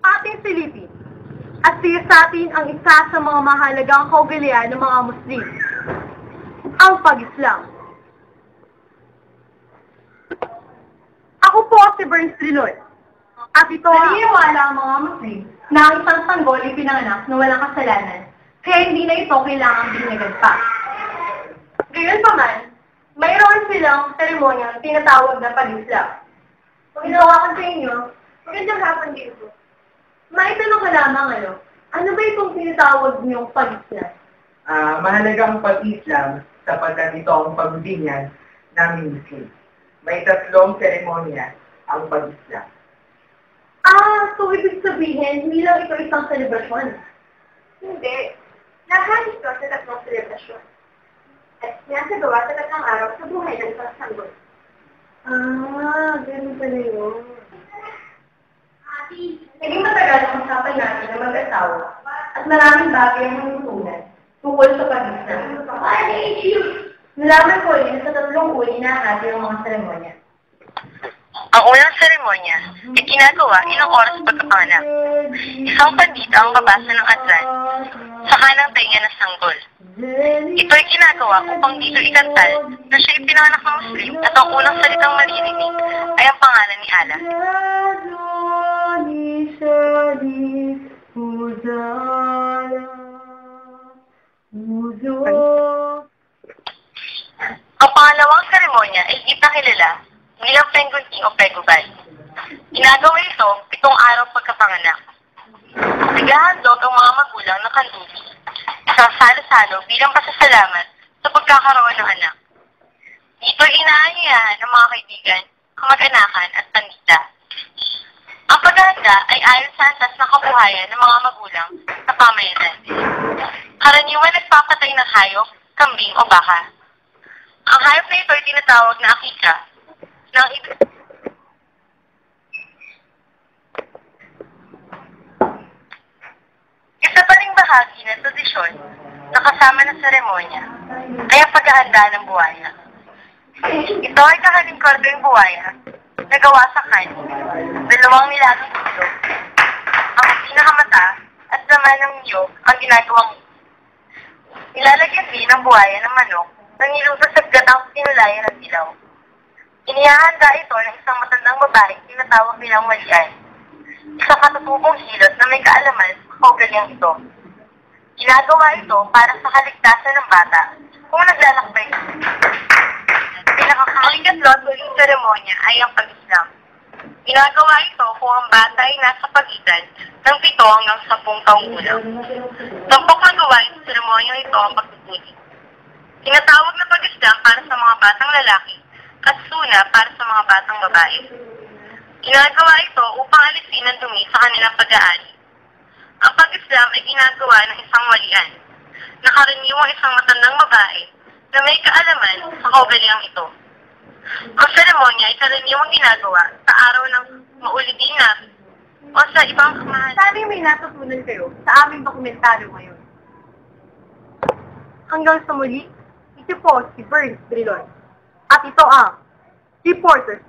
ating silipin at siyasatin ang isa sa mga mahalagang kaugalian ng mga Muslim, ang pag-Islam. Ako po si Berns Trilon, at ito naniniwala ang mga Muslim na ang isang sanggol ay pinanganak na walang kasalanan, kaya hindi na ito kailangang binigyan pa. Gayunpaman, mayroon silang seremonyang tinatawag na pag-Islam. Kung inawakan sa inyo, magandang hapon dito. Maitanong ka lamang ano ba itong tinatawag niyong pag-Islam? Mahalagang pag-Islam sapagkat ito ang pagbinyag ng Muslim. May 3 seremonya ang pag-Islam. So ibig sabihin, hindi lang ito isang selebrasyon? Hindi. Lahat ito sa 3 selebrasyon. At sinasagawa sa 3 araw sa buhay ng isang sanggol. Ganun pala yun. Naging matagal ang usapan natin ng mag-asawa at maraming bagay ang natutunan tungkol sa pag-Islam. Nalaman ko rin sa 3 uri na hati ang mga seremonya. Ang unang seremonya ay ginagawa ilang oras pagkapanganak. Isang pandita ang babasa ng adlan sa kanang tainga ng sanggol. Ito ay ginagawa upang dito ikantal na siya ipinanganak ng Muslim at ang unang salitang maririnig ay ang pangalan ni Allah. Ang pangalawang seremonya ay ipakilala bilang pengunting o pegubay. Ginagawa ito 7 araw pagkapanganak. Naghahandog ang mga magulang ng kandubi, isang salo-salo bilang pasasalamat sa pagkakaroon ng anak. Dito inaanyayahan ng mga kaibigan, kamag-anakan at pandita. Ang paghahanda ay ayon sa antas ng kabuhayan ng mga magulang sa pamayanan. Karaniwan nagpapatay ng hayop, kambing o baka. Ang hayop na ito ay tinatawag na akika. Isa pa ring bahagi ng tradisyon na kasama ng seremonya ay ang paghahanda ng buwaya. Ito ay kahalingkordong buwaya na gawa sa kanin, 2 nilagang itlog, ang pinakamata at laman ng niyog ang ginagawang ilalagyan din ng buwaya ng manok na niluto sa gatang pinulayan ng dilaw. Inihahanda ito ng isang matandang babae tinatawag nilang walian, isang katutubong hilot na may kaalaman sa kaugaliang ito. Ginagawa ito para sa kaligtasan ng bata kung naglalakbay. Ang 3 at huling seremonya ay ang pag-Islam. Ginagawa ito kung ang bata ay nasa pagitan ng 7 hanggang 10 taong gulang. Tampok na gawain sa seremonyang ito ang pagtutuli. Tinatawag na pag-Islam para sa mga batang lalaki at suna para sa mga batang babae. Ginagawa ito upang alisin ang dumi sa kanilang pag-aari. Ang pag-Islam ay ginagawa ng isang walian, na karaniwang isang matandang babae na may kaalaman sa kaugaliang ito. Ang seremonya ay karaniwang ginagawa sa araw ng maulidin na o sa ibang kamahalan. Sabi may natutunan kayo sa aming dokumentaryo ngayon. Hanggang sa muli, ito po si Berns Trilon. At ito ang Reporters